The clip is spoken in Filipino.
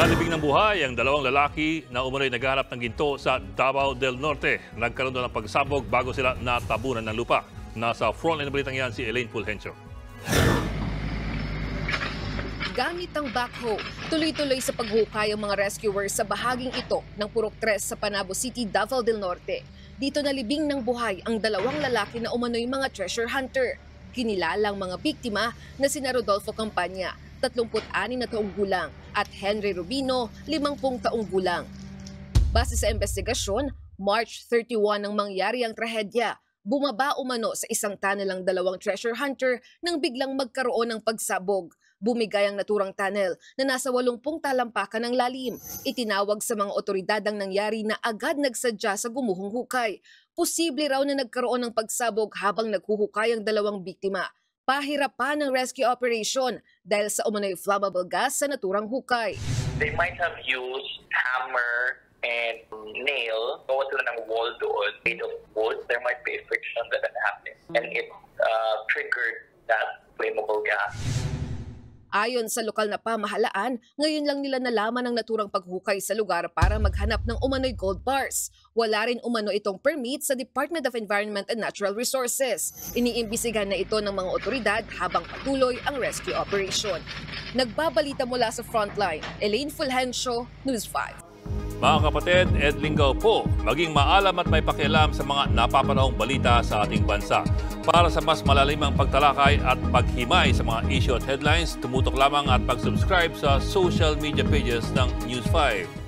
Nalibing ng buhay ang dalawang lalaki na umano'y naghahanap ng ginto sa Davao del Norte. Nagkaroon doon ng pagsabog bago sila natabunan ng lupa. Nasa frontline na balitang yan si Elaine Fulgencio. Gamit ang backhoe, tuloy-tuloy sa paghukay ang mga rescuers sa bahaging ito ng Purok 3 sa Panabo City, Davao del Norte. Dito nalibing ng buhay ang dalawang lalaki na umano'y mga treasure hunter. Kinilalang mga biktima na sina Rodolfo Campanya, 36 na taong gulang, at Henry Rubino, 50 taong gulang. Base sa investigasyon, March 31 nang mangyari ang trahedya. Bumaba umano sa isang tunnel ang dalawang treasure hunter nang biglang magkaroon ng pagsabog. Bumigay ang naturang tunnel na nasa 80 talampakan ng lalim. Itinawag sa mga otoridad ang nangyari na agad nagsadya sa gumuhong hukay. Posible raw na nagkaroon ng pagsabog habang naghuhukay ang dalawang biktima. Pahirapan ng rescue operation dahil sa umano'y flammable gas sa naturang hukay. They might have used hammer and nail. Gawa sila ng wall doon made of wood. There might be a friction that happened and it triggered that flammable gas. Ayon sa lokal na pamahalaan, ngayon lang nila nalaman ang naturang paghukay sa lugar para maghanap ng umano'y gold bars. Wala rin umano itong permit sa Department of Environment and Natural Resources. Iniimbisigan na ito ng mga otoridad habang patuloy ang rescue operation. Nagbabalita mula sa frontline, Elaine Fulgencio, News 5. Mga kapatid, Ed Lingaw po, maging maalam at may pakialam sa mga napapanahong balita sa ating bansa. Para sa mas malalimang pagtalakay at paghimay sa mga issue at headlines, tumutok lamang at pag-subscribe sa social media pages ng News 5.